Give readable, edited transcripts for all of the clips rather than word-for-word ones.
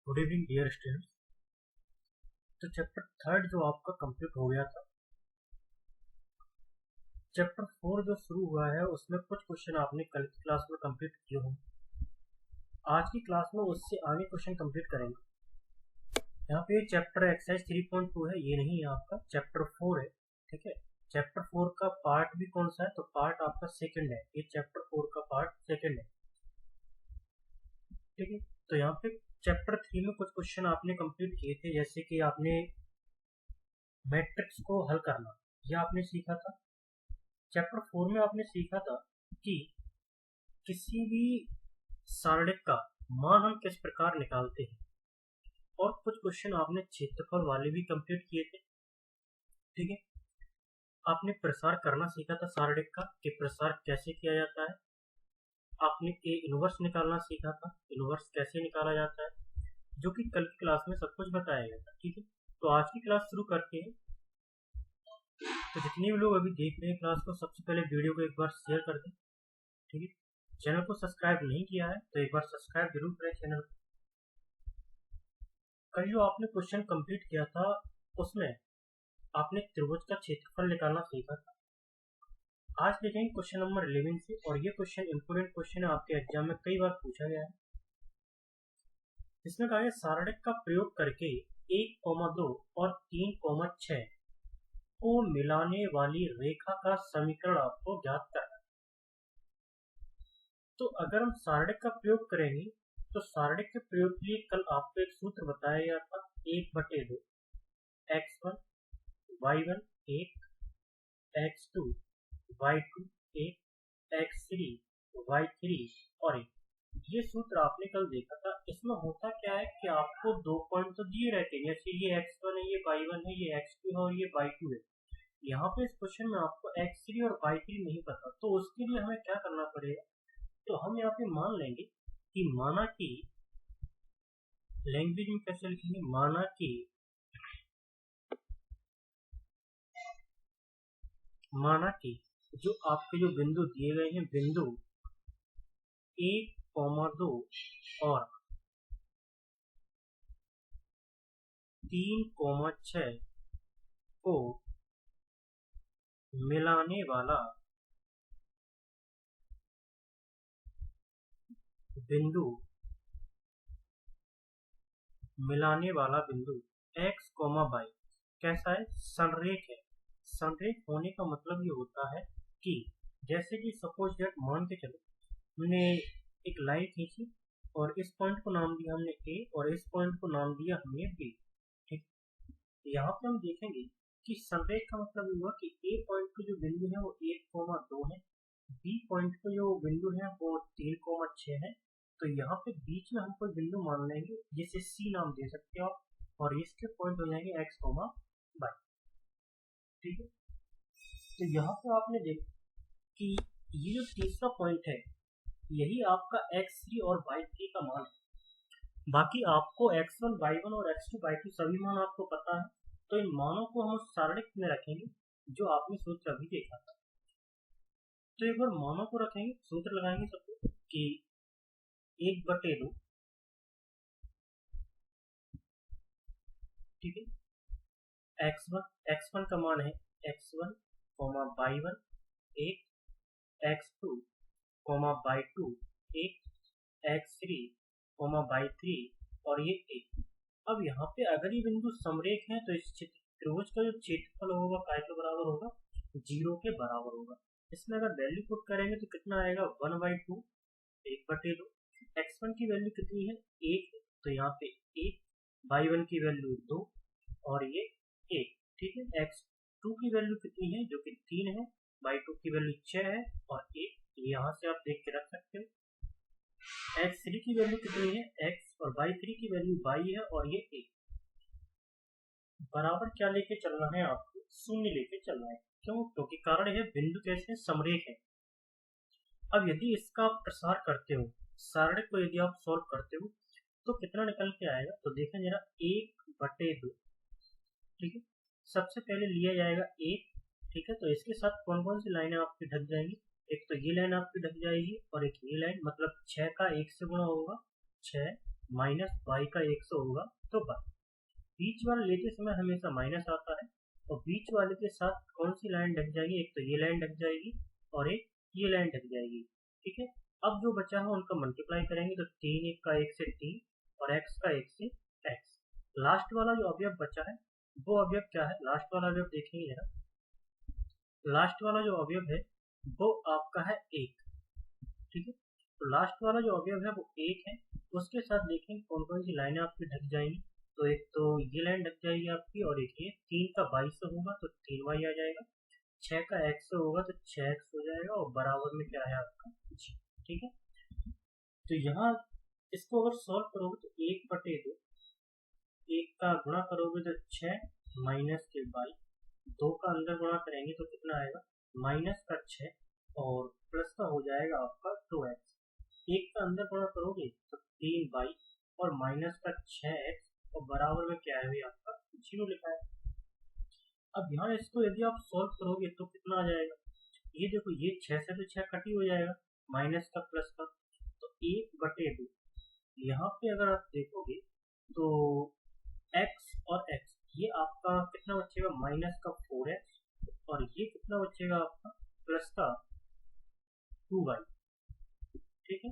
Good evening dear students. तो chapter third जो आपका कंप्लीट हो गया था, चैप्टर फोर जो शुरू हुआ है उसमें कुछ क्वेश्चन आपने कल की क्लास में कंप्लीट किए होंगे। आज की क्लास में उससे आगे क्वेश्चन कंप्लीट करेंगे। यहाँ पे चैप्टर एक्सरसाइज 3.2 है, ये नहीं है आपका, चैप्टर 4 है। ठीक है, चैप्टर 4 का पार्ट भी कौन सा है, तो पार्ट आपका सेकंड है। ये चैप्टर 4 का पार्ट सेकंड है। ठीक है, तो यहाँ पे चैप्टर 3 में कुछ क्वेश्चन आपने कंप्लीट किए थे, जैसे कि आपने मैट्रिक्स को हल करना, यह आपने सीखा था। चैप्टर 4 में आपने सीखा था कि किसी भी सारणिक का मान हम किस प्रकार निकालते हैं, और कुछ क्वेश्चन आपने क्षेत्रफल वाले भी कंप्लीट किए थे। ठीक है, आपने प्रसार करना सीखा था सारणिक का, कि प्रसार कैसे किया जाता है। आपने ए इनवर्स निकालना सीखा था, इनवर्स कैसे निकाला जाता है, जो कि कल की क्लास में सब कुछ बताया गया था। ठीक है, तो आज की क्लास शुरू करते हैं। तो जितने भी लोग अभी देख रहे हैं क्लास को, सबसे पहले वीडियो को एक बार शेयर कर दें। ठीक है, चैनल को सब्सक्राइब नहीं किया है तो एक बार सब्सक्राइब जरूर करें चैनल को। कल जो आपने क्वेश्चन कंप्लीट किया था उसमें आपने त्रिभुज का क्षेत्रफल निकालना सीखा था। आज देखेंगे क्वेश्चन नंबर 11 से, और ये क्वेश्चन इंपोर्टेंट क्वेश्चन है, आपके एग्जाम में कई बार पूछा गया है। इसमें कहा है सारणिक का प्रयोग करके 1,2 और 3,6 को मिलाने वाली रेखा का समीकरण आपको ज्ञात करना है। तो अगर हम सारणिक का प्रयोग करेंगे तो सारणिक के प्रयोग के लिए कल आपको एक सूत्र बताया गया था, 1/2 x1 y1 1 x2 y2 1 x3 y3 और 1। ये सूत्र आपने कल देखा था। इसमें होता क्या है कि आपको 2 पॉइंट तो दिए रहते हैं, जैसे ये x1 है, ये y1 है, ये x2 है और ये y2 है। यहाँ पे इस क्वेश्चन में आपको x3 और y3 नहीं पता, तो उसके लिए हमें क्या करना पड़ेगा, तो हम यहाँ पे मान लेंगे कि माना कि लैंग्वेज में कैसे लिखेंगे, माना कि जो आपके जो बिंदु दिए गए हैं, बिंदु 1,2 और 3,6 को मिलाने वाला बिंदु x, y कैसा है, संरेख है। संरेख होने का मतलब ये होता है कि जैसे कि सपोज दैट मान के चलो हमने एक लाइन खींची और इस पॉइंट को नाम दिया हमने ए और इस पॉइंट को नाम दिया हमने बी। ठीक, यहाँ पे हम देखेंगे कि संरेख का मतलब हुआ कि ए पॉइंट को जो बिंदु है वो 1,2 है, बी पॉइंट को जो बिंदु है वो 3,6 है। तो यहाँ पे बीच में हम कोई बिंदु मान लेंगे, जिसे सी नाम दे सकते हो आप, और इसके पॉइंट हो जाएंगे x, y। ठीक है, तो यहाँ पे आपने देखा कि ये जो तीसरा पॉइंट है यही आपका x3 और y3 का मान है। बाकी आपको x1 y1 और x2 y2 सभी मान आपको पता है, तो इन मानों को हम उस सारणिक में रखेंगे जो आपने सूत्र अभी देखा था। तो एक बार मानों को रखेंगे, सूत्र लगाएंगे सबको कि 1/2, ठीक है, x1 का मान है x1, y1 1, x2, y2 1, x3, y3 और ये 1। अब यहाँ पे अगर ये बिंदु समरेख है तो इस त्रिभुज का जो क्षेत्रफल होगा काय के बराबर होगा, 0 के बराबर होगा। इसमें अगर वैल्यू पुट करेंगे तो कितना आएगा, 1/2, 1/2। x1 की वैल्यू कितनी है, 1 है, तो यहाँ पे 1, y1 की वैल्यू 2 और ये 1। ठीक है, x2 की वैल्यू कितनी है, जो कि 3 है, y2 की वैल्यू 6 है और 1, यहाँ से आप देख के रख सकते हो। x3 की वैल्यू कितनी है, x, और y3 की वैल्यू y है और ये 1। बराबर क्या लेके चलना है आपको, 0 लेके चलना है। क्यों, क्योंकि कारण है बिंदु कैसे समरेख है। अब यदि इसका आप प्रसार करते हो, सारणिक को यदि आप सॉल्व करते हो तो कितना निकल के आएगा, तो देखें जरा, 1/2। ठीक है, सबसे पहले लिया जाएगा 1। ठीक है, तो इसके साथ कौन कौन सी लाइनें आपकी ढक जाएंगी, एक तो ये लाइन आपकी ढक जाएगी और एक ये लाइन, मतलब 6 का 1 से गुणा होगा 6, माइनस बाई का 100 होगा तो बाई। बीच वाला लेते समय हमेशा माइनस आता है, और बीच वाले के साथ कौन सी लाइन ढक जाएगी, एक तो ये लाइन ढक जाएगी और एक ये लाइन ढक जाएगी। ठीक है, अब जो बचा है उनका मल्टीप्लाई करेंगे तो 3 1 का 1 से 3 और x का 1 से x। लास्ट वाला जो अवयव बचा है वो अवयव क्या है, लास्ट वाला अवयव देखेंगे जरा। लास्ट वाला जो अवयव है वो आपका है 1। ठीक है, तो लास्ट वाला जो अवयव है वो 1 है। उसके साथ देखेंगे कौन कौन सी लाइनें आपकी ढक जाएंगी। तो एक तो ये लाइन ढक जाएगी आपकी, और एक ये 3 का 22 से होगा तो 3y आ जाएगा, 6 का x से होगा तो 6x हो जाएगा, और बराबर में क्या है आपका g। ठीक है, तो यहाँ इसको अगर सॉल्व करोगे तो 1/2, 1 का गुणा करोगे तो 6 माइनस के 22, 2 का अंदर गुणा करेंगे तो कितना आएगा, माइनस का 6 और प्लस का हो जाएगा आपका 2x। 1 का अंदर गुणा करोगे तो 3y और माइनस का 6x, और बराबर में क्या है भाई आपका 0 लिखा है। अब यहाँ इसको यदि आप सॉल्व करोगे तो कितना आ जाएगा, ये देखो ये 6 से तो 6 कट ही हो जाएगा, माइनस का प्लस का, तो 1/2। यहाँ पे अगर आप देखोगे तो x और x, ये आपका कितना बचेगा, माइनस का 4x, और ये कितना बचेगा आपका प्लस का 2y। ठीक है,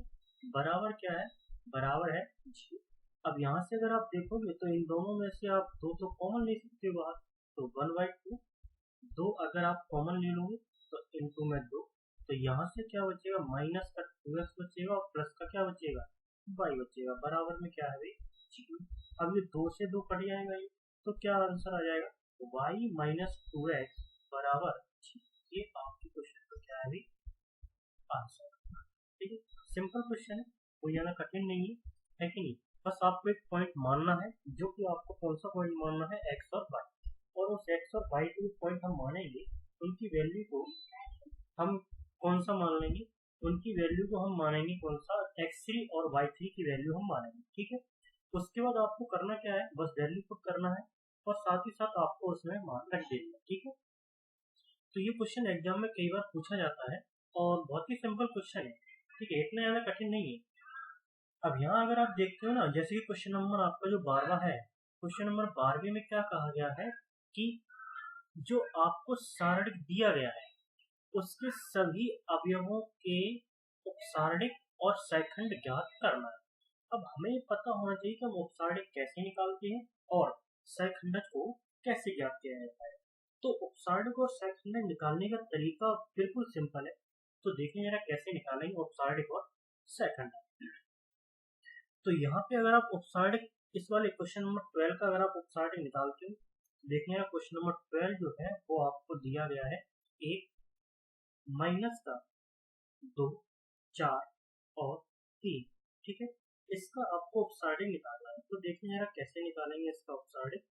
बराबर क्या है, बराबर है 0। अब यहाँ से अगर आप देखोगे तो इन दोनों में से आप दो तो कॉमन ले सकते हो बाहर, तो 1/2, 2 अगर आप कॉमन ले लोगे तो इनटू में 2, तो यहाँ से क्या बचेगा, माइनस का 2x बचेगा और प्लस का क्या बचेगा, y बचेगा, बराबर में क्या है भाई 0। अब ये 2 से 2 कट जाएगा, ये तो क्या आंसर आ जाएगा, y माइनस 2x बराबर 0। ये आपके क्वेश्चन का क्या है भाई आंसर। ठीक है, सिंपल क्वेश्चन है, कोई ज़्यादा कठिन नहीं है कि नहीं। बस आपको एक पॉइंट मानना है, जो कि आपको कौन सा पॉइंट मानना है, x और y। और उस x और y के जो पॉइंट हम मानेंगे उनकी वैल्यू को हम कौन सा मान लेंगे, उनकी वैल्यू को हम मानेंगे कौन सा, x3 और y3 की वैल्यू हम मानेंगे। ठीक है, उसके बाद आपको करना क्या है, बस वैल्यू पुट करना है और साथ ही साथ आपको उसमें मान रख देना है। ठीक है, तो ये क्वेश्चन एग्जाम में कई बार पूछा जाता है और बहुत ही सिंपल क्वेश्चन है। ठीक है, इतना ज़्यादा कठिन नहीं है। अब यहाँ अगर आप देखते हो ना, जैसे कि क्वेश्चन नंबर आपका जो 12वां है, क्वेश्चन नंबर 12वें में क्या कहा गया है कि जो आपको सारणिक दिया गया है उसके सभी अवयवों के उपसारणिक और सैखंड ज्ञात करना है। अब हमें पता होना चाहिए कि हम उपसारणिक कैसे निकालते हैं और सैखंडक को कैसे ज्ञात किया जाता है। तो उपसारणिक और सैखंडक निकालने का तरीका बिल्कुल सिंपल है। तो देखें जरा कैसे निकालेंगे उपसारणिक और सैखंडक। तो यहाँ पे अगर आप उपसारणिक, इस वाले क्वेश्चन नंबर 12 का अगर आप उपसारणिक निकालते हो, देखिए क्वेश्चन नंबर 12 जो है वो आपको दिया गया है 1 माइनस का 2 4 और 3। ठीक है, इसका आपको उपसारणिक निकालना है। तो देखिए जरा कैसे निकालेंगे इसका उपसारणिक।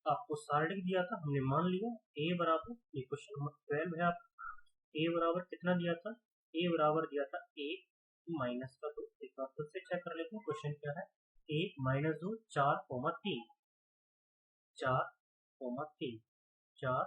आपको सारणिक दिया था, हमने मान लिया a बराबर, ये क्वेश्चन नंबर 12 है, आप a बराबर कितना दिया था, a बराबर दिया था 1 माइनस का 2। एक बार फिर से चेक कर लेते हैं क्वेश्चन क्या है, 1 माइनस 2 4 3 4 3 4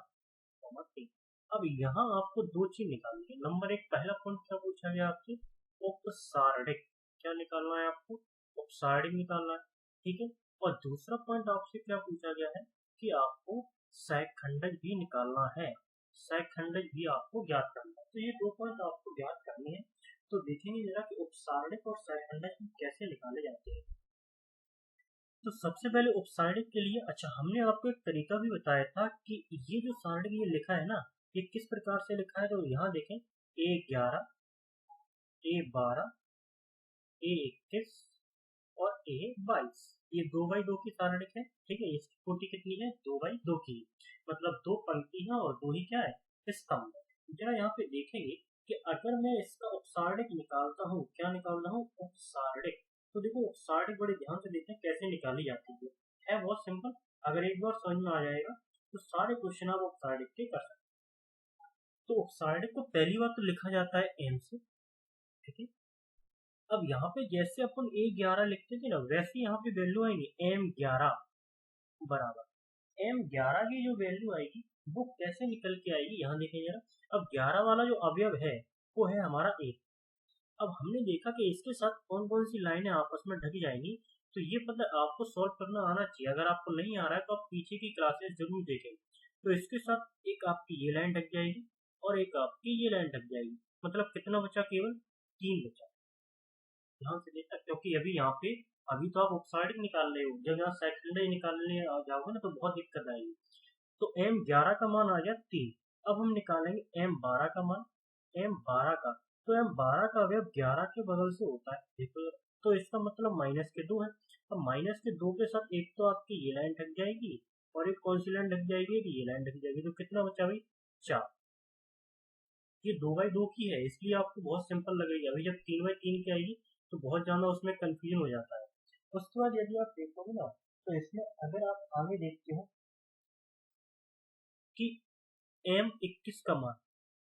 3। अब यहाँ आपको दो चीज निकालनी है। नंबर एक, पहला पॉइंट क्या पूछा गया आपसे, उपसारणिक। क्या निकालना है आपको, उपसारणिक निकालना है। ठीक है, और दूसरा पॉइंट आपसे क्या पूछा गया है कि आपको सैखंडक भी निकालना है, सैखंडक भी आपको ज्ञात करना है। तो ये दो पॉइंट आपको ज्ञात करने हैं। तो देखेंगे जरा कि उपसारणिक और सैखंडक कैसे निकाले जाते हैं। तो सबसे पहले उपसारणिक के लिए, अच्छा हमने आपको एक तरीका भी बताया था कि ये जो सारणिक ये लिखा है ना, ये किस प्रकार से लिखा है। तो यहाँ देखें A11 A12 A21 और A22, ये 2x2 की सारणिक है। ठीक है, इसकी कोटि कितनी है, 2x2 की, मतलब दो पंक्ति है और दो ही क्या है स्तंभ है। जरा यहाँ पे देखेंगे कि अगर मैं इसका उपसारणिक निकालता हूँ, क्या निकाल रहा हूँ, उपसारणिक। तो देखो उपसारणिक बड़े ध्यान से देखें कैसे निकाली जाती है बहुत सिंपल। अगर एक बार समझ में आ जाएगा तो सारे क्वेश्चन आप उपसारणिक के कर सकते हैं। तो उपसारणिक को पहली बार तो लिखा जाता है m से। ठीक है, अब यहाँ पे जैसे अपन A11 लिखते थे ना, वैसे यहाँ पे वैल्यू आएंगी M11 बराबर M11 की जो वैल्यू आएगी वो कैसे निकल के आएगी, यहाँ देखें जरा। अब 11 वाला जो अवयव है वो है हमारा एक। अब हमने देखा कि इसके साथ कौन कौन सी लाइनें आपस में ढक जाएंगी, तो ये मतलब आपको सॉल्व करना आना चाहिए। अगर आपको नहीं आ रहा है तो आप पीछे की क्लासेस जरूर देखें। तो इसके साथ एक आपकी ये लाइन ढक जाएगी और एक आपकी ये लाइन ढक जाएगी, मतलब कितना बचा, केवल 3 बचा। ध्यान से देखना, क्योंकि अभी यहाँ पे अभी तो आप ऑक्साइड निकाल रहे हो, जब यहाँ सेकेंडरी निकालने आ जाओगे ना तो बहुत दिक्कत आएगी। तो M11 का मान आ गया 3। अब हम निकालेंगे M12 का मान। M12 का, तो M12 का अवयव 11 के बगल से होता है, देखो। तो इसका मतलब माइनस के 2 है। अब माइनस के 2 के साथ एक तो आपकी ये लाइन ढक जाएगी और एक कौन सी लाइन ढक जाएगी, ये लाइन ढक जाएगी। तो कितना बचा भाई, 4। ये 2/2 की है, इसलिए आपको बहुत सिंपल लगेगी। अभी जब 3/3 की आएगी तो बहुत ज्यादा उसमें कंफ्यूजन हो जाता है। उसके बाद यदि आप देखोगे ना, तो इसमें अगर आप आगे देखते हो कि M21 का मान,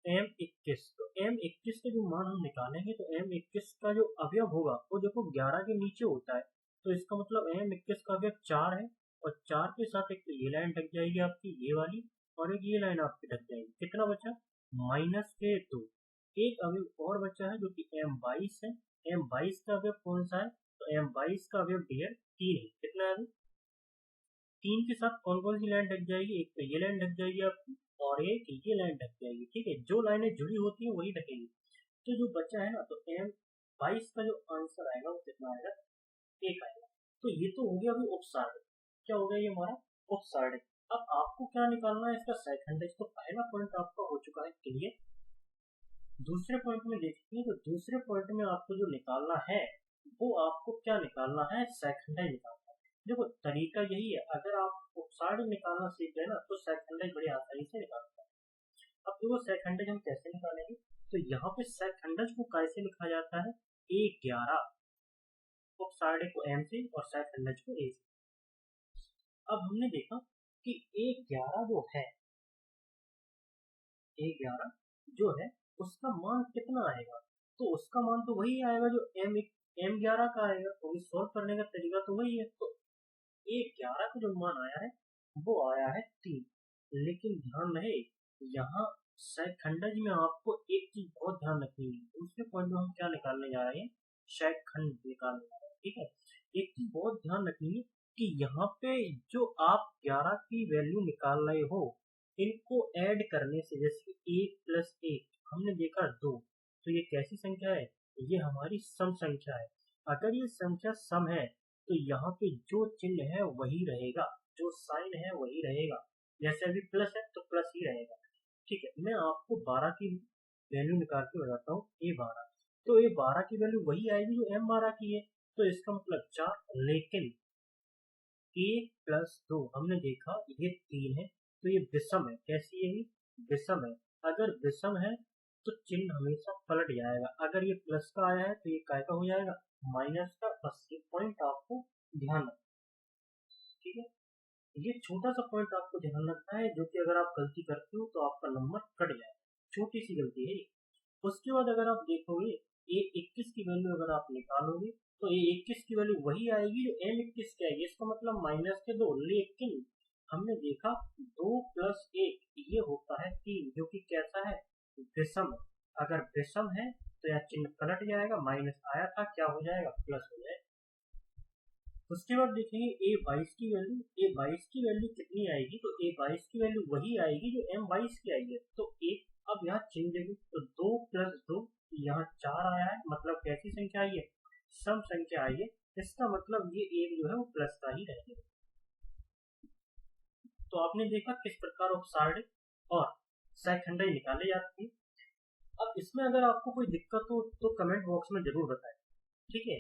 M21, तो M21 का जो मान हम निकालेंगे तो M21 का जो अवयव होगा वो देखो 11 के नीचे होता है। तो इसका मतलब M21 का अवयव 4 है, और 4 के साथ एक तो ये लाइन ढक जाएगी आपकी ये वाली, और एक ये लाइन आपकी ढक जाएगी। कितना बचा, -2। एक अवयव और बचा है जो कि M22 है। M22 का अवयव कौन सा है, तो M22 का अवयव डियर 3 है। कितना है, 3 के साथ कौन कौन सी लाइन ढक जाएगी, एक तो ये लाइन ढक जाएगी आपकी और एक ये लाइन ढक जाएगी। ठीक है, जो लाइनें जुड़ी होती है वही ढकेगी। तो जो बचा है ना, तो M22 का जो आंसर आएगा वो कितना आएगा, 1 आएगा। तो ये तो हो गया अभी उपसार्ड। क्या हो गया ये हमारा उपसार्ड। अब आपको क्या निकालना है, इसका सेकंड। तो पहला पॉइंट आपका हो चुका है क्लियर। दूसरे पॉइंट में देखते हैं, तो दूसरे पॉइंट में आपको जो निकालना है वो आपको क्या निकालना है, सेकंड निकालना है। देखो तरीका यही है, अगर आप उपसार्ड निकालना सीख गए ना तो सेकंड बड़ी आसानी से निकाल सकते हैं। अब देखो सेकंड हम कैसे निकालेंगे, तो यहाँ पे सेकंड को कैसे लिखा जाता है, A11, उपसार्ड को M से और सेकंड को A से। अब हमने देखा कि A11 जो है, A11 जो है उसका मान कितना आएगा, तो उसका मान तो वही आएगा जो M11 का आएगा। तो सॉल्व करने का तरीका तो वही है। तो A11 का जो मान आया है वो आया है 3। लेकिन ध्यान रहे, यहाँ शेखंडज में आपको एक चीज बहुत ध्यान रखनी है। दूसरे पॉइंट में हम क्या निकालने जा रहे हैं, शेखंड निकालने जा रहे हैं। ठीक है, एक चीज बहुत ध्यान रखनी है कि यहाँ पे जो आप 11 की वैल्यू निकाल रहे हो, इनको ऐड करने से, जैसे 1 + 1 हमने देखा 2, तो ये कैसी संख्या है, ये हमारी सम संख्या है। अगर ये संख्या सम है तो यहाँ पे जो चिन्ह है वही रहेगा, जो साइन है वही रहेगा। जैसे अभी प्लस है तो प्लस ही रहेगा। ठीक है, मैं आपको 12 की वैल्यू निकाल के बताता हूँ, A12। तो A12 की वैल्यू वही आएगी जो M12 की है। तो इसका मतलब 4, लेकिन 1 + 2 हमने देखा ये 3 है, तो ये विषम है। कैसी है ये, विषम है। अगर विषम है तो चिन्ह हमेशा पलट जाएगा। अगर ये प्लस का आया है तो ये काय का हो जाएगा, माइनस का। बस ये पॉइंट आपको ध्यान रखना। ठीक है, ये छोटा सा पॉइंट आपको ध्यान रखना है, जो कि अगर आप गलती करते हो तो आपका नंबर कट जाएगा। छोटी सी गलती है ये। उसके बाद अगर आप देखोगे A21 की वैल्यू अगर आप निकालोगे तो A21 की वैल्यू वही आएगी जो M21 की आएगी। इसका मतलब -2। लेकिन हमने देखा 2 + 1 ये होता है 3, जो कि कैसा है, विषम है। अगर विषम है तो यह चिन्ह पलट जाएगा, माइनस आया था क्या हो जाएगा, प्लस हो जाएगा। उसके बाद देखेंगे A22 की वैल्यू। A22 की वैल्यू कितनी आएगी, तो A22 की वैल्यू वही आएगी जो M22 की आई है। तो एक, अब यहाँ चिन्ह देखो, तो 2 + 2 यहाँ 4 आया है, मतलब कैसी संख्या आई है, सम संख्या आई है। इसका मतलब ये एक जो है वो प्लस का ही रहेगा। तो आपने देखा किस प्रकार उपसार्ड और सेकंडरी निकाले जाते हैं। अब इसमें अगर आपको कोई दिक्कत हो तो कमेंट बॉक्स में जरूर बताएं। ठीक है,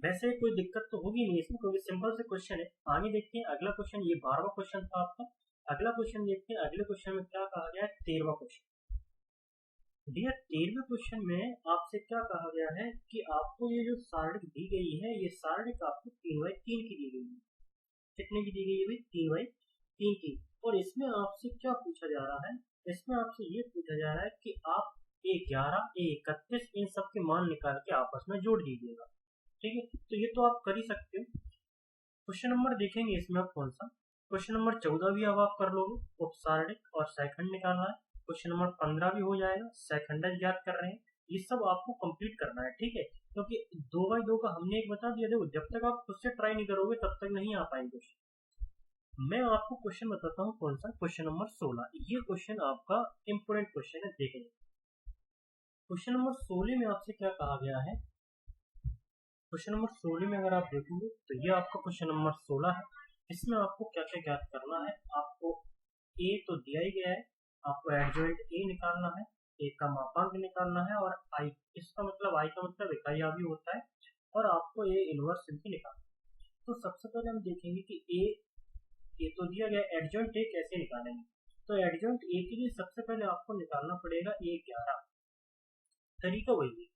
वैसे कोई दिक्कत तो होगी नहीं इसमें, क्योंकि सिंपल से क्वेश्चन है। आगे देखते हैं अगला क्वेश्चन, ये 12वां क्वेश्चन था आपका। अगला क्वेश्चन देखते हैं, अगले क्वेश्चन में क्या कहा गया है, 13वां क्वेश्चन। डियर 13वें क्वेश्चन में आपसे क्या कहा गया है कि आपको ये जो सारणी दी गई है, ये सारणी आपको 3/3 की दी गई है। कितने की दी गई है भाई, 3/3 की। और इसमें आपसे क्या पूछा जा रहा है, इसमें आपसे ये पूछा जा रहा है कि आप A11 A31 इन सब के मान निकाल के आपस में जोड़ दीजिएगा। ठीक है, तो ये तो आप कर ही सकते हो। क्वेश्चन नंबर देखेंगे इसमें आप कौन सा, क्वेश्चन नंबर 14 भी अब आप कर लोगे, उपसारणिक और सेकंड निकालना है। क्वेश्चन नंबर 15 भी हो जाएगा, सेकंड ज्ञात कर रहे हैं। ये सब आपको कंप्लीट करना है, ठीक है। क्योंकि 2x2 का हमने एक बता दिया, देखो जब तक आप खुद से ट्राई नहीं करोगे तब तक नहीं आ पाएंगे क्वेश्चन। मैं आपको क्वेश्चन बताता हूँ कौन सा, क्वेश्चन नंबर 16। ये क्वेश्चन आपका इंपोर्टेंट क्वेश्चन है, देखेंगे। क्वेश्चन नंबर 16 में आपसे क्या कहा गया है। क्वेश्चन नंबर 16 में अगर आप देखोगे तो ये आपका क्वेश्चन नंबर 16 है। इसमें आपको क्या क्या ज्ञात करना है। आपको ए तो दिया ही गया है, आपको एडजॉइंट ए निकालना है, ए का मापांक निकालना है, और आई, इसका मतलब आई का मतलब इकाई अवयव होता है, और आपको ए इनवर्स भी निकालना है। तो सबसे पहले हम देखेंगे कि ए तो दिया गया, एडजॉइंट ए कैसे निकालेंगे। तो एडजॉइंट ए के लिए सबसे पहले आपको निकालना पड़ेगा A11। तरीका वही है।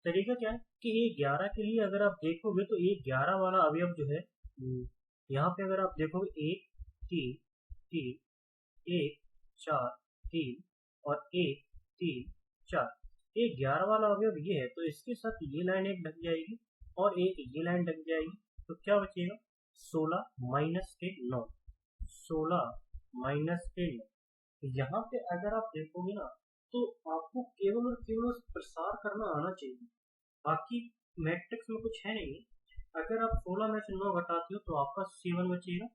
तरीका क्या है कि A11 के लिए अगर आप देखोगे तो A11 वाला अवयव जो है, यहाँ पे अगर आप देखोगे 1 3 3 1 4 3 और 1 3 4, A11 वाला अवयव ये है, तो इसके साथ ये लाइन एक ढक जाएगी और एक ये लाइन ढक जाएगी। तो क्या बचेगा, 16 माइनस के 9, 16 माइनस के 9। यहाँ पे अगर आप देखोगे ना तो आपको केवल और केवल उस प्रसार करना आना चाहिए, बाकी मैट्रिक्स में कुछ है नहीं। अगर आप 16 में से 9 घटाते हो तो आपका 7 बचेगा,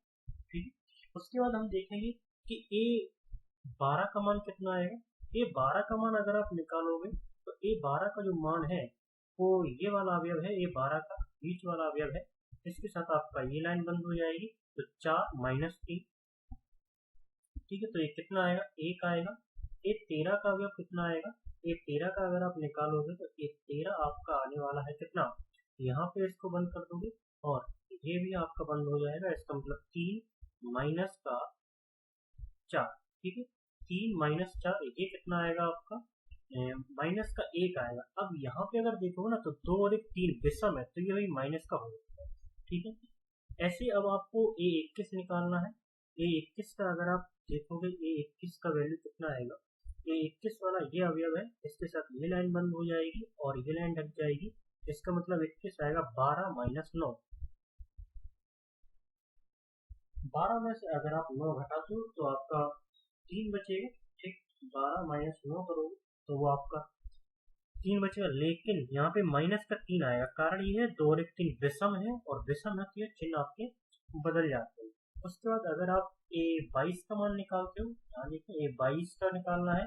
ठीक है। उसके बाद हम देखेंगे कि A12 का मान कितना आएगा। A12 का मान अगर आप निकालोगे तो A12 का जो मान है वो ये वाला अवयव है, A12 का बीच वाला अवयव है। इसके साथ आपका ये लाइन बंद हो जाएगी, तो 4 माइनस 3, ठीक है। तो ये कितना आएगा, 1 आएगा। A13 का अवयव कितना आएगा, A13 का अगर आप निकालोगे तो A13 आपका आने वाला है कितना, यहाँ पे इसको बंद कर दोगे और ये भी आपका बंद हो जाएगा। इसका मतलब 3 माइनस का 4, ठीक है। 3 माइनस 4, ये कितना आएगा आपका, माइनस का 1 आएगा। अब यहाँ पे अगर देखोगे ना तो 2 और 1 3 विषम है, तो ये वही माइनस का होगा, ठीक है। ऐसे अब आपको A21 निकालना है। A21 का अगर आप देखोगे, A21 का वैल्यू कितना आएगा, A21 वाला ये अवयव है, इसके साथ ये लाइन बंद हो जाएगी और ये लाइन ढक जाएगी। इसका मतलब 21 आएगा 12 माइनस 9। 12 में से अगर आप 9 घटाते हो तो आपका 3 बचेगा, ठीक। 12 माइनस 9 करोगे तो वो आपका 3 बचेगा, लेकिन यहाँ पे माइनस का 3 आएगा। कारण ये है 2 और 1 3 विषम है, और विषम है तो ये चिन्ह आपके बदल जाते हैं। उसके बाद अगर आप A22 का मान निकालते हो, यहाँ देखिए A22 का निकालना है,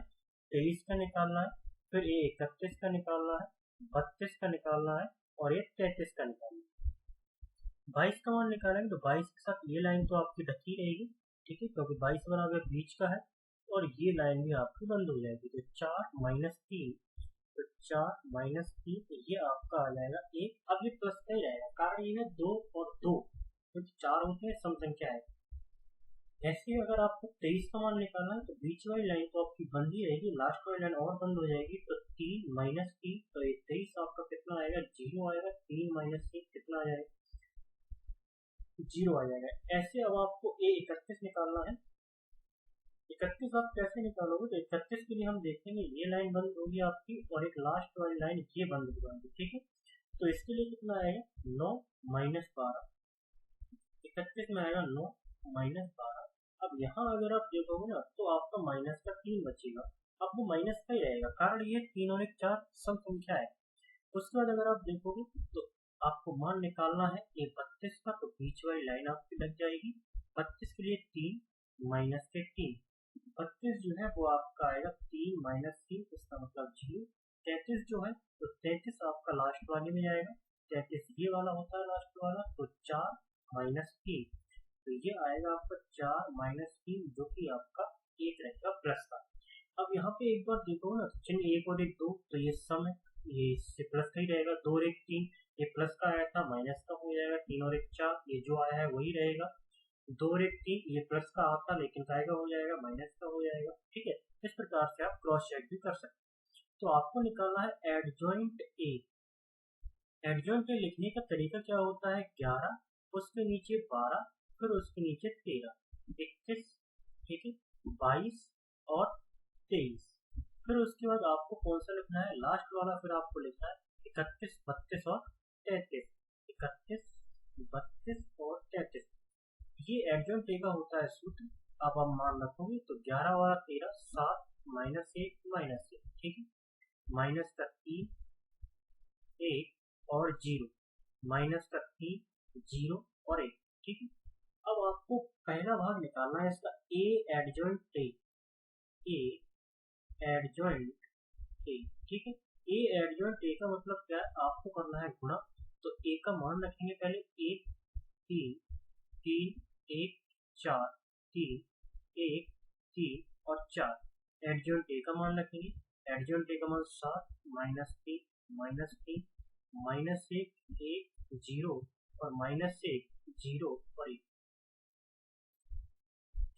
23 का निकालना है, फिर A31 का निकालना है, 32 का निकालना है, और A33 का निकालना है। 22 का मान निकालेंगे तो 22 के साथ ये लाइन तो आपकी ढकी रहेगी, ठीक है, क्योंकि 22 वाला अगर बीच का है, और ये लाइन भी आपकी बंद हो जाएगी। तो 4 माइनस 3, तो 4 माइनस 3, तो ये आपका आ जाएगा 1। अब ये प्लस का ही रहेगा, कारण ये है 2 और 2, क्योंकि 4 होते हैं सम संख्या है। ऐसे ही अगर आपको 23 का मान निकालना है तो बीच वाली लाइन तो आपकी बंद ही रहेगी, लास्ट वाली लाइन और बंद हो जाएगी। तो 3 माइनस 3, तो 23 आपका कितना आएगा, 0 आएगा। 3 माइनस 3 कितना आ जाएगा, 0 आ जाएगा। ऐसे अब आपको A31 निकालना है। 31 आप कैसे निकालोगे, तो 31 के लिए हम देखेंगे ये लाइन बंद होगी आपकी, और एक लास्ट वाली लाइन ये बंद हो जाएगी, ठीक है। तो इसके लिए कितना आएगा, 9 माइनस 12। 31 में आएगा 9 माइनस 12। अब यहाँ अगर आप देखोगे ना तो आपका माइनस का 3 बचेगा। अब वो माइनस का ही रहेगा, कारण ये 3 और 1 4 सम संख्या है। उसके बाद अगर आप देखोगे तो आपको मान निकालना है A32 का, तो बीच वाली लाइन आपकी लग जाएगी। 32 के लिए 3 माइनस के 3, 32 जो है वो आपका आएगा 3 माइनस 3, इसका मतलब 0। 33 जो है तो 33 आपका लास्ट वाले में जाएगा, 33 ये वाला होता है लास्ट वाला, तो 4 माइनस 3, तो ये आएगा आपका 4 माइनस 3, जो कि आपका 1 रहेगा प्लस का। अब यहाँ पे एक बार देखो ना, चिन्ह 1 और 1 2, तो ये सम है, ये इससे प्लस का ही रहेगा। 2 और 1 3, ये प्लस का आया था, माइनस का हो जाएगा। 3 और 1 4, ये जो आया है वही रहेगा। 2 और 1 3, ये प्लस का आता लेकिन काय का हो जाएगा, माइनस का हो जाएगा, ठीक है। इस प्रकार से आप क्रॉस चेक भी कर सकते हैं। तो आपको निकालना है एडजॉइंट ए। एडजॉइंट ए लिखने का तरीका क्या होता है, 11, उसके नीचे 12, फिर उसके नीचे 13, 21, ठीक है, 22 और 23। फिर उसके बाद आपको कौन सा लिखना है, लास्ट वाला फिर आपको लिखना है 31 32 और 33। 31 32 और 33, ये एडजॉइंट ए का होता है सूत्र। अब आप मान रखोगे तो 11 वाला 13, 7 माइनस 1 माइनस 1, ठीक है। माइनस का 3 1 और 0, माइनस का 3 0 और 1। ठीक है, अब आपको पहला भाग निकालना है इसका ए adjoint A, A adjoint A. ठीक है, ए एडजॉइंट ए का मतलब क्या है, आपको करना है गुणा। तो ए का मान रखेंगे पहले 1 3 3 1 4 3 1 3 और 4। एडजॉइंट ए का मान रखेंगे, एडजॉइंट ए का मान 7 माइनस 3 माइनस 3 माइनस 1 1 0 और माइनस 1 0 और 1।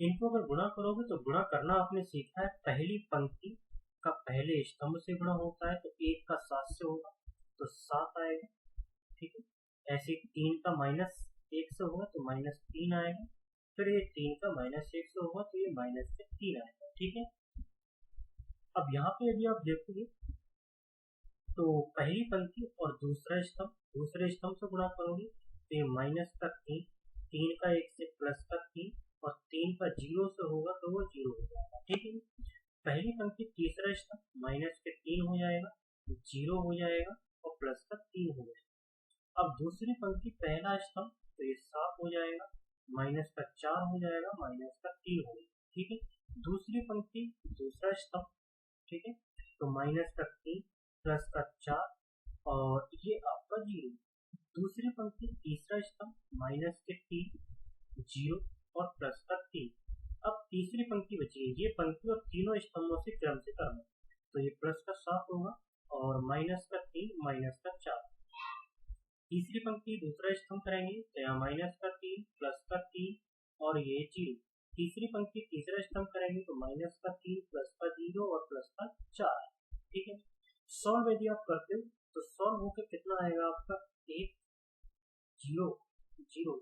इनको अगर गुणा करोगे तो गुणा करना आपने सीखा है, पहली पंक्ति का पहले स्तंभ से गुणा होता है, तो 1 का 7 से होगा तो 7 आएगा। ठीक है, ऐसे 3 का माइनस 1 से होगा तो माइनस 3 आएगा, फिर ये 3 का माइनस 1 से होगा तो ये माइनस से 3 आएगा। ठीक है, अब यहाँ पे यदि आप देखोगे तो पहली पंक्ति और दूसरा स्तंभ, दूसरे स्तंभ से गुणा करोगे तो ये माइनस का 3, 3 का 1 से प्लस का 3 और 3 का 0 से होगा तो वो 0 हो जाएगा। ठीक है, पहली पंक्ति तीसरा स्तंभ माइनस के 3 हो जाएगा, 0 हो जाएगा और प्लस का 3 हो जाएगा। अब दूसरी पंक्ति पहला स्तंभ तो ये 7 हो जाएगा, माइनस का 4 हो जाएगा, माइनस का 3 हो जाएगा। ठीक है, दूसरी पंक्ति दूसरा स्तंभ, ठीक है, तो माइनस का 3 प्लस का 4 और ये आपका 0। दूसरी पंक्ति तीसरा स्तंभ माइनस के 3 0 और प्लस का 3। अब तीसरी पंक्ति बची है, ये पंक्ति और तीनों स्तंभों से क्रम से करना, तो ये प्लस का 7 होगा और माइनस का 3 माइनस का 4। तीसरी पंक्ति दूसरा स्तंभ करेंगे तो यहाँ माइनस का 3 प्लस का 3 और ये 0। तीसरी पंक्ति तीसरा स्तंभ करेंगे तो माइनस का 3 प्लस का 0 और प्लस का 4। ठीक है, सॉल्व यदि आप करते हो तो सॉल्व होकर कितना आएगा आपका 1 0 0,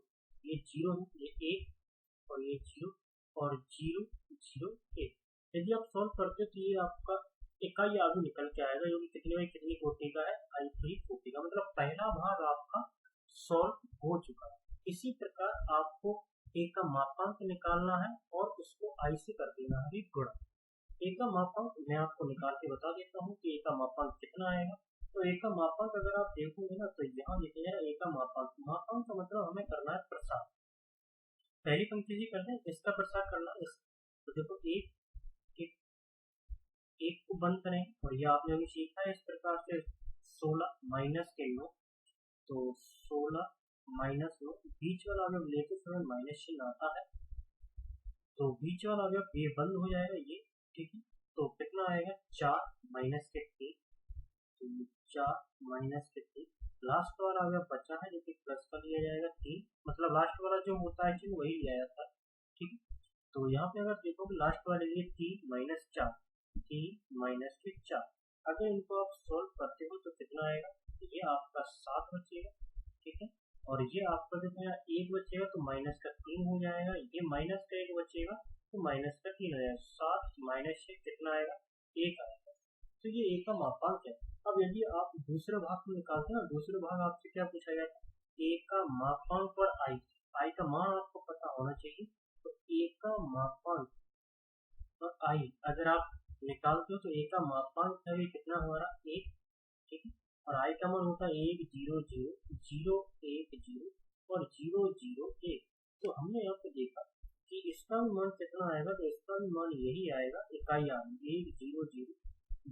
ये 0 है, ये 1 और ये 0 और 0 0 1। यदि आप सॉल्व करते हो तो ये आपका इकाई आगे निकल के आएगा, जो कि कितने में कितनी कोटि का है, i3 कोटि का। मतलब पहला भाग आपका सॉल्व हो चुका है। इसी प्रकार आपको ए का मापांक निकालना है और उसको आई से कर देना है गुणा। ए का मापांक मैं आपको निकाल के बता देता हूँ कि ए का मापांक कितना आएगा। तो ए का मापांक अगर आप देखोगे ना तो यहाँ लिखेगा ए का मापांक, मापांक का मतलब हमें करना है प्रसार। पहली पंक्ति से करते हैं, इसका प्रसार करना है। तो देखो एक को बंद करें और ये आपने अभी सीखा है इस प्रकार से 16 माइनस के 9, तो 16 माइनस 9, बीच वाला अगर लेते समय माइनस चिन्ह आता है तो बीच वाला अगर ये बंद हो जाएगा ये। ठीक है, तो कितना आएगा 4 माइनस के 3, तो 4 माइनस के 3, लास्ट वाला अगर बचा है जो कि प्लस का लिया जाएगा 3, मतलब लास्ट वाला जो होता है चिन्ह वही लिया जाता है। ठीक है, तो यहाँ पे अगर देखोगे लास्ट वाले लिए 3 माइनस 4, 3 माइनस के 4, अगर इनको आप सोल्व करते हो तो कितना आएगा, ये आपका 7 बचेगा। ठीक है, और ये आपका जो है 1 बचेगा तो माइनस का 3 हो जाएगा, ये माइनस का 1 बचेगा तो माइनस का 3 हो जाएगा। 7 माइनस 6 कितना आएगा, 1 आएगा। तो ये ए का मापांक है। अब यदि आप दूसरे भाग को निकालते हैं, दूसरे भाग आपसे क्या पूछा गया था, ए का मापांक और आई, आई का मान आपको पता होना चाहिए। तो ए का मापांक और आई अगर आप निकालते हो तो ए का मापांक है कितना हमारा 1। ठीक है, और आई का मान होता है 1 0 0 0 1 0 और 0 0 1। तो हमने यहाँ पे देखा कि इसका भी मान कितना आएगा, तो इसका भी मान यही आएगा, इकाई आएगी 1 0 0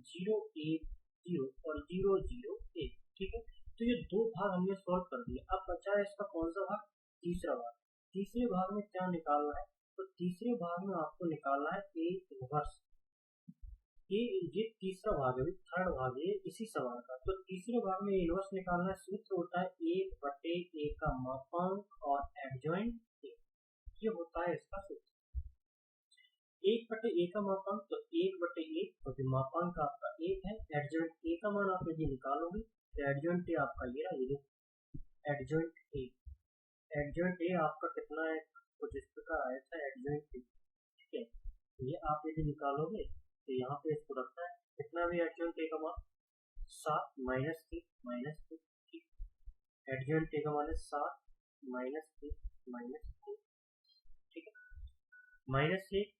0 1 0 और 0 0 1। ठीक है, तो ये दो भाग हमने सॉल्व कर दिए। अब बचा है इसका कौन सा भाग, तीसरा भाग। तीसरे भाग में क्या निकालना है, तो तीसरे भाग में आपको निकालना है ए इनवर्स। ये तीसरा भाग है, थर्ड भाग है इसी सवाल का। तो तीसरे भाग में इनवर्स निकालना है, सूत्र होता है 1 बटे ए का मापांक और एडजॉइंट ए, ये होता है इसका सूत्र। 1 बटे ए का मापांक तो 1 बटे 1, तो मापांक आपका 1 है, एडजॉइंट ए का मान आप यदि निकालोगे तो एडजॉइंट ए आपका ये रहा, एडजॉइंट ए, एडजॉइंट ए आपका कितना है, कुछ इस प्रकार आया था एडजॉइंट ए। ठीक है, ये आप यदि निकालोगे तो यहाँ पे इसको रखना है, कितना भी एडजॉइंट ए का मान 7 माइनस 3 माइनस 3। ठीक, एडजॉइंट ए का मान है 7 माइनस 3 माइनस 3। ठीक है, माइनस 1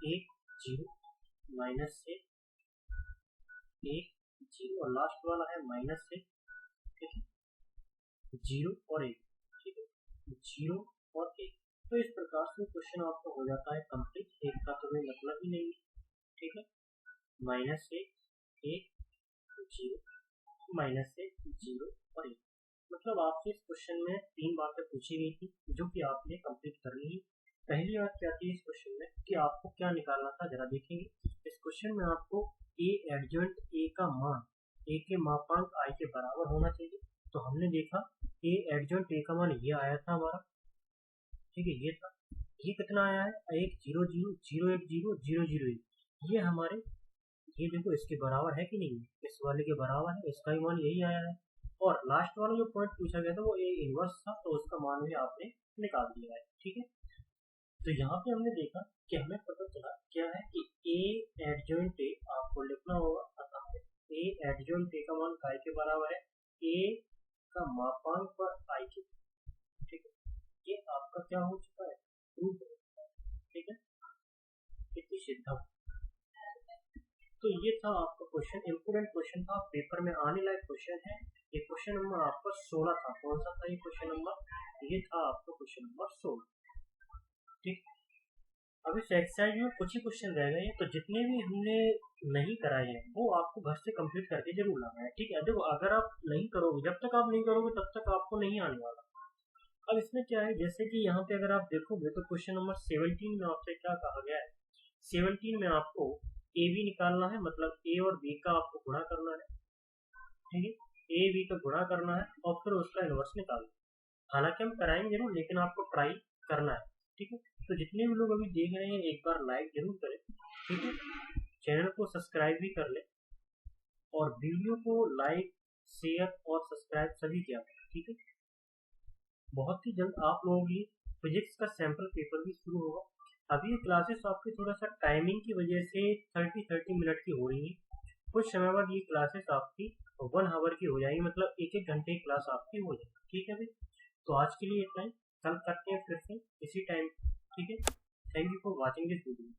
1 0 माइनस 1 1 0 और लास्ट वाला है -1, ठीक है, 0 और 1, ठीक है, 0 और 1। तो इस प्रकार से क्वेश्चन आपका हो जाता है कंप्लीट, एक का तो कोई मतलब ही नहीं है, ठीक है, -1 1 0 -1 0 और 1। मतलब आपसे इस क्वेश्चन में 3 बातें पूछी गई थी जो कि आपने कंप्लीट कर ली है। पहली बात क्या थी इस क्वेश्चन में कि आपको क्या निकालना था, जरा देखेंगे। इस क्वेश्चन में आपको ए एडजॉइंट ए का मान ए के मापांक आई के बराबर होना चाहिए। तो हमने देखा ए एडजॉइंट ए का मान ये आया था हमारा, ठीक है, ये था। ये कितना आया है 1 0 0 0 1 0 0 0 1, ये हमारे, ये देखो इसके बराबर है कि नहीं, इस वाले के बराबर है, इसका ही मान यही आया है। और लास्ट वाला जो पॉइंट पूछा गया था वो ए इनवर्स था, तो उसका मान भी आपने निकाल दिया है, ठीक है। तो यहाँ पे हमने देखा कि हमें पता चला क्या है कि ए एडजॉइंट ए आपको लिखना होगा, अतः ए एडजॉइंट ए का मान काय के बराबर है ए का मापांक पर आई के, ठीक है। ये आपका क्या हो चुका है, प्रूफ हो चुका है, ठीक है, इतनी सिद्धा। तो ये था आपका क्वेश्चन, इंपोर्टेंट क्वेश्चन था, पेपर में आने लायक क्वेश्चन है। ये क्वेश्चन नंबर आपका 16 था। कौन सा था ये क्वेश्चन नंबर, ये था आपका क्वेश्चन नंबर 16, ठीक। अभी एक्सरसाइज में कुछ ही क्वेश्चन रह गए हैं, तो जितने भी हमने नहीं कराए हैं वो आपको घर से कंप्लीट करके जरूर लाना है, ठीक है। देखो अगर आप नहीं करोगे, जब तक आप नहीं करोगे तब तक आपको नहीं आने वाला। अब इसमें क्या है, जैसे कि यहाँ पे अगर आप देखोगे तो क्वेश्चन नंबर 17 में आपसे क्या कहा गया है, 17 में आपको ए बी निकालना है, मतलब ए और बी का आपको गुणा करना है, ठीक है, ए बी का गुणा करना है और फिर उसका इनवर्स निकालना है। हालांकि हम कराएंगे जरूर, लेकिन आपको ट्राई करना है, ठीक है। तो जितने भी लोग अभी देख रहे हैं एक बार लाइक जरूर करें, ठीक है, चैनल को सब्सक्राइब भी कर ले और वीडियो को लाइक शेयर और सब्सक्राइब सभी किया करें, ठीक है। बहुत ही जल्द आप लोगों के लिए फिजिक्स का सैंपल पेपर भी शुरू होगा। अभी ये क्लासेस आपकी थोड़ा सा टाइमिंग की वजह से 30 मिनट की हो रही है। कुछ समय बाद ये क्लासेस आपकी 1 आवर की हो जाएगी, मतलब 1 घंटे की क्लास आपकी हो जाएगी, ठीक है भाई। तो आज के लिए इतना ही, कल करते हैं फिर से इसी टाइम, ठीक है। Thank you for watching this video.